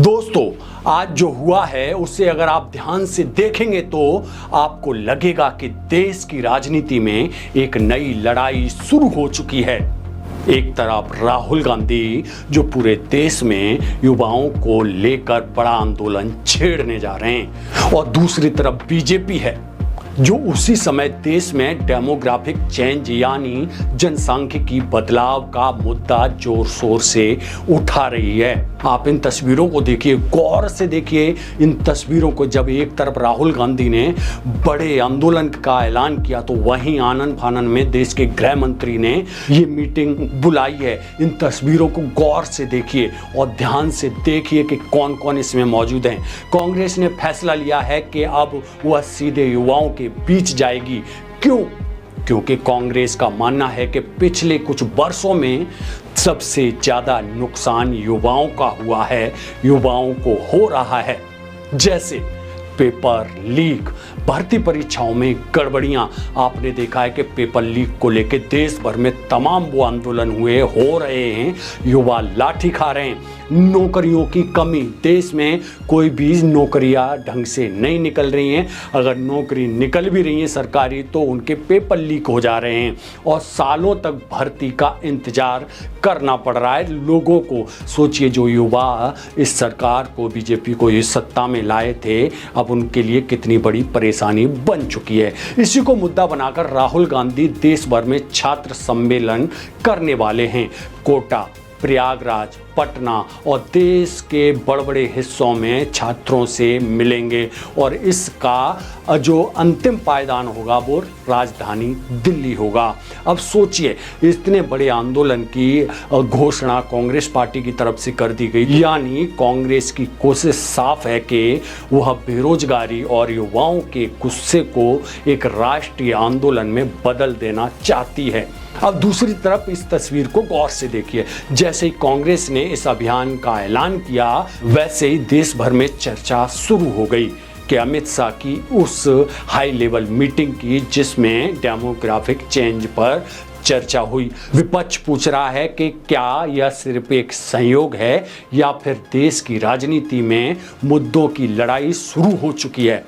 दोस्तों, आज जो हुआ है उसे अगर आप ध्यान से देखेंगे तो आपको लगेगा कि देश की राजनीति में एक नई लड़ाई शुरू हो चुकी है। एक तरफ राहुल गांधी जो पूरे देश में युवाओं को लेकर बड़ा आंदोलन छेड़ने जा रहे हैं, और दूसरी तरफ बीजेपी है जो उसी समय देश में डेमोग्राफिक चेंज यानी जनसांख्यिकी बदलाव का मुद्दा जोर शोर से उठा रही है। आप इन तस्वीरों को देखिए, गौर से देखिए इन तस्वीरों को। जब एक तरफ राहुल गांधी ने बड़े आंदोलन का ऐलान किया तो वहीं आनन फानन में देश के गृह मंत्री ने ये मीटिंग बुलाई है। इन तस्वीरों को गौर से देखिए और ध्यान से देखिए कि कौन कौन इसमें मौजूद हैं। कांग्रेस ने फैसला लिया है कि अब वह सीधे युवाओं के बीच जाएगी। क्यों? क्योंकि कांग्रेस का मानना है कि पिछले कुछ वर्षों में सबसे ज्यादा नुकसान युवाओं का हुआ है, युवाओं को हो रहा है। जैसे पेपर लीक, भर्ती परीक्षाओं में गड़बड़ियां। आपने देखा है कि पेपर लीक को लेकर देश भर में तमाम वो आंदोलन हो रहे हैं, युवा लाठी खा रहे हैं। नौकरियों की कमी, देश में कोई भी नौकरियां ढंग से नहीं निकल रही हैं। अगर नौकरी निकल भी रही हैं सरकारी तो उनके पेपर लीक हो जा रहे हैं और सालों तक भर्ती का इंतजार करना पड़ रहा है लोगों को। सोचिए, जो युवा इस सरकार को, बीजेपी को इस सत्ता में लाए थे, अब उनके लिए कितनी बड़ी परेशानी बन चुकी है। इसी को मुद्दा बनाकर राहुल गांधी देश भर में छात्र सम्मेलन करने वाले हैं। कोटा, प्रयागराज, पटना और देश के बड़े बड़े हिस्सों में छात्रों से मिलेंगे और इसका जो अंतिम पायदान होगा वो राजधानी दिल्ली होगा। अब सोचिए, इतने बड़े आंदोलन की घोषणा कांग्रेस पार्टी की तरफ से कर दी गई, यानी कांग्रेस की कोशिश साफ है कि वह बेरोजगारी और युवाओं के गुस्से को एक राष्ट्रीय आंदोलन में बदल देना चाहती है। अब दूसरी तरफ इस तस्वीर को गौर से देखिए। जैसे ही कांग्रेस ने इस अभियान का ऐलान किया, वैसे ही देश भर में चर्चा शुरू हो गई कि अमित शाह की उस हाई लेवल मीटिंग की जिसमें डेमोग्राफिक चेंज पर चर्चा हुई। विपक्ष पूछ रहा है कि क्या यह सिर्फ एक संयोग है या फिर देश की राजनीति में मुद्दों की लड़ाई शुरू हो चुकी है।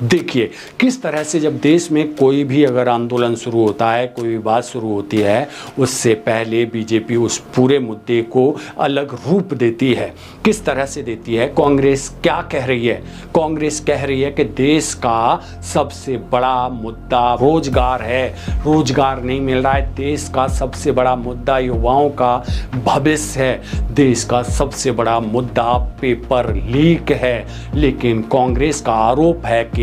देखिए किस तरह से जब देश में कोई भी अगर आंदोलन शुरू होता है, कोई विवाद शुरू होती है, उससे पहले बीजेपी उस पूरे मुद्दे को अलग रूप देती है। किस तरह से देती है? कांग्रेस क्या कह रही है? कांग्रेस कह रही है कि देश का सबसे बड़ा मुद्दा रोजगार है, रोजगार नहीं मिल रहा है। देश का सबसे बड़ा मुद्दा युवाओं का भविष्य है, देश का सबसे बड़ा मुद्दा पेपर लीक है। लेकिन कांग्रेस का आरोप है कि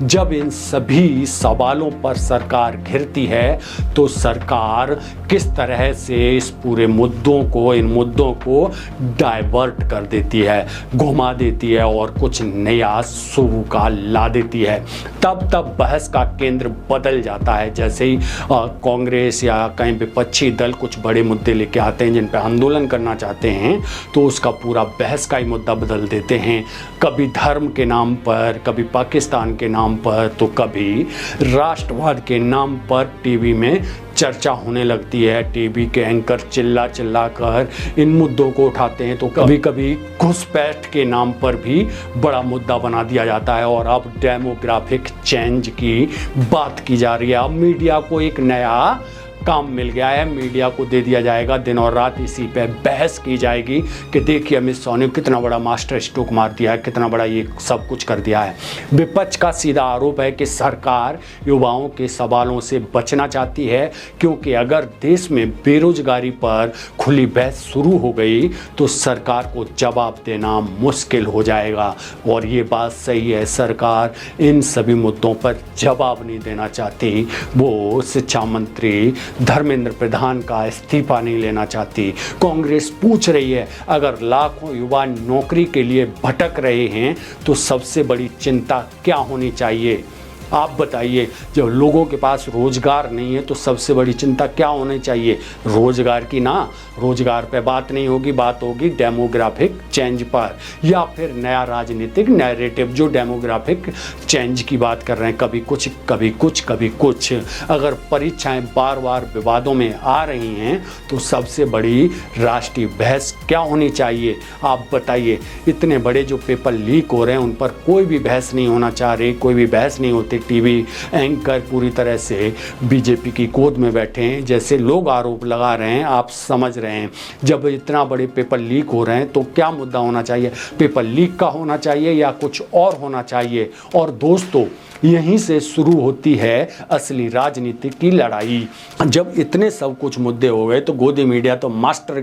जब इन सभी सवालों पर सरकार घिरती है तो सरकार किस तरह से इस पूरे मुद्दों को, इन मुद्दों को डाइवर्ट कर देती है, घुमा देती है और कुछ नया शुरू का ला देती है। तब बहस का केंद्र बदल जाता है। जैसे ही कांग्रेस या कहीं विपक्षी दल कुछ बड़े मुद्दे लेके आते हैं जिन पर आंदोलन करना चाहते हैं तो उसका पूरा बहस का ही मुद्दा बदल देते हैं। कभी धर्म के नाम पर, कभी पाकिस्तान के नाम पर, तो कभी राष्ट्रवाद के नाम पर टीवी में चर्चा होने लगती है। टीवी के एंकर चिल्ला कर इन मुद्दों को उठाते हैं, तो कभी कभी घुसपैठ के नाम पर भी बड़ा मुद्दा बना दिया जाता है। और अब डेमोग्राफिक चेंज की बात की जा रही है। अब मीडिया को एक नया काम मिल गया है, मीडिया को दे दिया जाएगा, दिन और रात इसी पे बहस की जाएगी कि देखिए अमित शाह ने कितना बड़ा मास्टर स्ट्रोक मार दिया है, कितना बड़ा ये सब कुछ कर दिया है। विपक्ष का सीधा आरोप है कि सरकार युवाओं के सवालों से बचना चाहती है, क्योंकि अगर देश में बेरोजगारी पर खुली बहस शुरू हो गई तो सरकार को जवाब देना मुश्किल हो जाएगा। और ये बात सही है, सरकार इन सभी मुद्दों पर जवाब नहीं देना चाहती। वो शिक्षा मंत्री धर्मेंद्र प्रधान का इस्तीफा नहीं लेना चाहती। कांग्रेस पूछ रही है, अगर लाखों युवा नौकरी के लिए भटक रहे हैं तो सबसे बड़ी चिंता क्या होनी चाहिए? आप बताइए, जब लोगों के पास रोजगार नहीं है तो सबसे बड़ी चिंता क्या होनी चाहिए? रोजगार की ना, रोजगार पे बात नहीं होगी, बात होगी डेमोग्राफिक चेंज पर, या फिर नया राजनीतिक नैरेटिव जो डेमोग्राफिक चेंज की बात कर रहे हैं। कभी कुछ कभी कुछ कभी कुछ। अगर परीक्षाएं बार बार विवादों में आ रही हैं तो सबसे बड़ी राष्ट्रीय बहस क्या होनी चाहिए? आप बताइए। इतने बड़े जो पेपर लीक हो रहे हैं उन पर कोई भी बहस नहीं होना चाह रही, कोई भी बहस नहीं होती। टीवी एंकर पूरी तरह से बीजेपी की गोद में बैठे हैं, जैसे लोग आरोप लगा रहे हैं, आप समझ रहे हैं। जब इतना बड़े पेपर लीक हो रहे हैं तो क्या मुद्दा होना चाहिए? पेपर लीक का होना चाहिए या कुछ और होना चाहिए? और दोस्तों, यहीं से शुरू होती है असली राजनीति की लड़ाई। जब इतने सब कुछ मुद्दे हो गए तो गोदी मीडिया तो मास्टर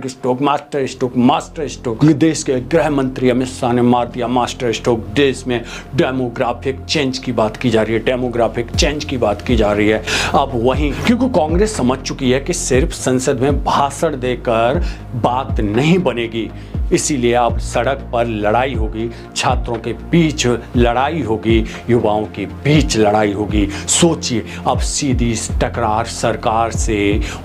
स्ट्रोक ये देश के गृह मंत्री अमित शाह ने मार दिया मास्टर स्ट्रोक। देश में डेमोग्राफिक चेंज की बात की जा रही है, डेमोग्राफिक चेंज की बात की जा रही है। अब वहीं क्योंकि कांग्रेस समझ चुकी है कि सिर्फ संसद में भाषण देकर बात नहीं बनेगी, इसीलिए अब सड़क पर लड़ाई होगी, छात्रों के बीच लड़ाई होगी, युवाओं के बीच लड़ाई होगी। सोचिए, अब सीधी टकरार सरकार से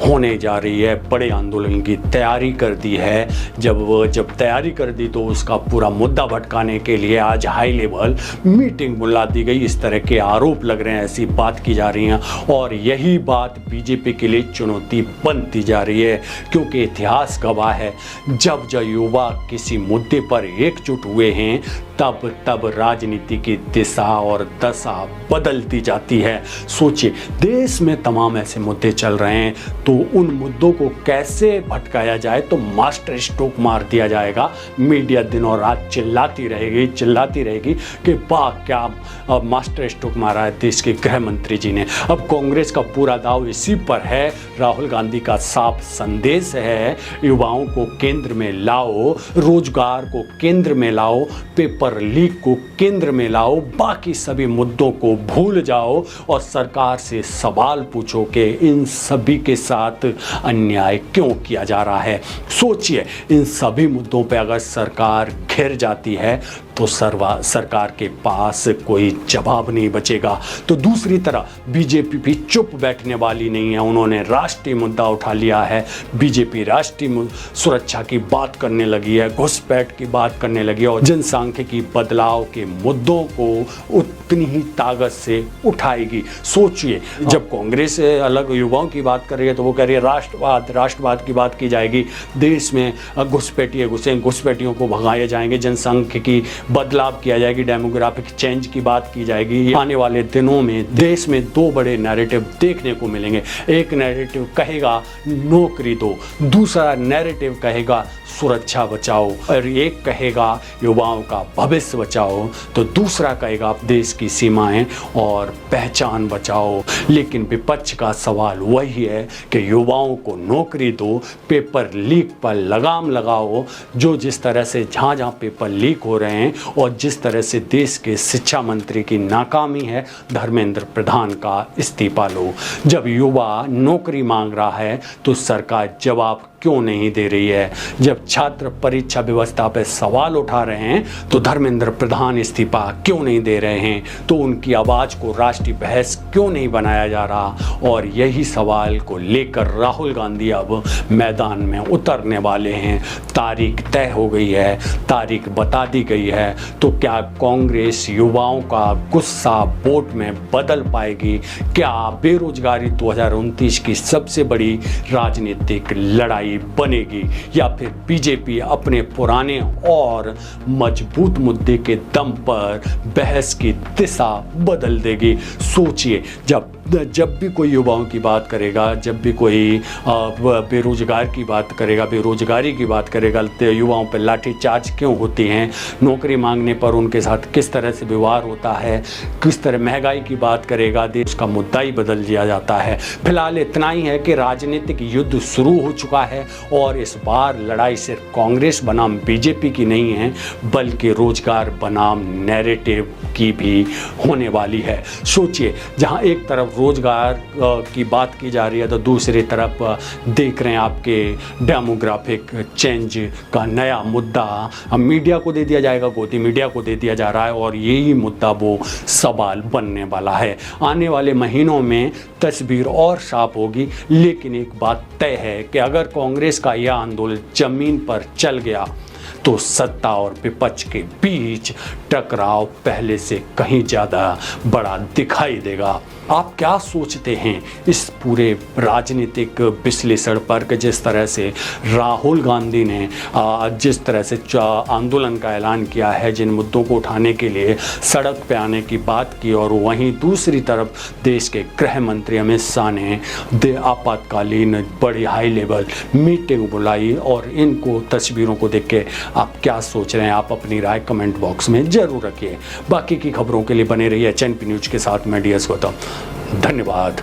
होने जा रही है। बड़े आंदोलन की तैयारी कर दी है। जब तैयारी कर दी तो उसका पूरा मुद्दा भटकाने के लिए आज हाई लेवल मीटिंग बुला दी गई। इस तरह के आरोप लग रहे हैं, ऐसी बात की जा रही है, और यही बात बीजेपी के लिए चुनौती बनती जा रही है, क्योंकि इतिहास गवाह है, जब युवा किसी मुद्दे पर एकजुट हुए हैं तब राजनीति की दिशा और दशा बदलती जाती है। सोचिए, देश में तमाम ऐसे मुद्दे चल रहे हैं तो उन मुद्दों को कैसे भटकाया जाए? तो मास्टर स्ट्रोक मार दिया जाएगा। मीडिया दिनों रात चिल्लाती रहेगी कि वाह, क्या मास्टर स्ट्रोक मारा है देश के गृह मंत्री जी ने। अब कांग्रेस का पूरा दाव इसी पर है। राहुल गांधी का साफ संदेश है, युवाओं को केंद्र में लाओ, रोजगार को केंद्र में लाओ, पेपर लीक को केंद्र में लाओ, बाकी सभी मुद्दों को भूल जाओ और सरकार से सवाल पूछो कि इन सभी के साथ अन्याय क्यों किया जा रहा है। सोचिए, इन सभी मुद्दों पे अगर सरकार घिर जाती है तो सरकार के पास कोई जवाब नहीं बचेगा। तो दूसरी तरफ बीजेपी भी चुप बैठने वाली नहीं है। उन्होंने राष्ट्रीय मुद्दा उठा लिया है। बीजेपी राष्ट्रीय सुरक्षा की बात करने लगी है, घुसपैठ की बात करने लगी है, और जनसांख्यिकी बदलाव के मुद्दों को उतनी ही ताकत से उठाएगी। सोचिए, जब कांग्रेस अलग युवाओं की बात कर रही है तो वो कह रही है राष्ट्रवाद की बात की जाएगी, देश में घुसपैठियों को भगाए जाएंगे, जनसांख्यिकी बदलाव किया जाएगी, डेमोग्राफिक चेंज की बात की जाएगी। आने वाले दिनों में देश में दो बड़े नैरेटिव देखने को मिलेंगे। एक नैरेटिव कहेगा नौकरी दो, दूसरा नैरेटिव कहेगा सुरक्षा बचाओ, और एक कहेगा युवाओं का भविष्य बचाओ, तो दूसरा कहेगा देश की सीमाएं और पहचान बचाओ। लेकिन विपक्ष का सवाल वही है कि युवाओं को नौकरी दो, पेपर लीक पर लगाम लगाओ। जो जिस तरह से जहाँ पेपर लीक हो रहे हैं और जिस तरह से देश के शिक्षा मंत्री की नाकामी है, धर्मेंद्र प्रधान का इस्तीफा लो। जब युवा नौकरी मांग रहा है तो सरकार जवाब क्यों नहीं दे रही है? जब छात्र परीक्षा व्यवस्था पर सवाल उठा रहे हैं तो धर्मेंद्र प्रधान इस्तीफा क्यों नहीं दे रहे हैं? तो उनकी आवाज को राष्ट्रीय बहस क्यों नहीं बनाया जा रहा? और यही सवाल को लेकर राहुल गांधी अब मैदान में उतरने वाले हैं। तारीख तय हो गई है, तारीख बता दी गई है। तो क्या कांग्रेस युवाओं का गुस्सा वोट में बदल पाएगी? क्या बेरोजगारी 2029 की सबसे बड़ी राजनीतिक लड़ाई बनेगी, या फिर बीजेपी अपने पुराने और मजबूत मुद्दे के दम पर बहस की दिशा बदल देगी? सोचिए, जब भी कोई युवाओं की बात करेगा, जब भी कोई बेरोजगार की बात करेगा, बेरोजगारी की बात करेगा, तो युवाओं पर लाठीचार्ज क्यों होती हैं? नौकरी मांगने पर उनके साथ किस तरह से व्यवहार होता है? किस तरह महंगाई की बात करेगा, देश का मुद्दा ही बदल दिया जाता है। फिलहाल इतना ही है कि राजनीतिक युद्ध शुरू हो चुका है। है और इस बार लड़ाई सिर्फ कांग्रेस बनाम बीजेपी की नहीं है बल्कि रोजगार बनाम नैरेटिव की भी होने वाली है। सोचिए, जहां एक तरफ रोजगार की बात की जा रही है तो दूसरी तरफ देख रहे हैं आपके डेमोग्राफिक चेंज का नया मुद्दा मीडिया को दे दिया जाएगा, गोदी मीडिया को दे दिया जा रहा है और यही मुद्दा वो सवाल बनने वाला है। आने वाले महीनों में तस्वीर और साफ होगी, लेकिन एक बात तय है कि अगर कांग्रेस का यह आंदोलन जमीन पर चल गया तो सत्ता और विपक्ष के बीच टकराव पहले से कहीं ज़्यादा बड़ा दिखाई देगा। आप क्या सोचते हैं इस पूरे राजनीतिक विश्लेषण पर कि जिस तरह से राहुल गांधी ने जिस तरह से आंदोलन का ऐलान किया है, जिन मुद्दों को उठाने के लिए सड़क पे आने की बात की, और वहीं दूसरी तरफ देश के गृह मंत्री अमित शाह ने आपातकालीन बड़ी हाई लेवल मीटिंग बुलाई। और इनको तस्वीरों को देख के आप क्या सोच रहे हैं, आप अपनी राय कमेंट बॉक्स में जरूर रखिए। बाकी की खबरों के लिए बने रहिए HNP न्यूज़ के साथ। मैं DS गौतम, धन्यवाद।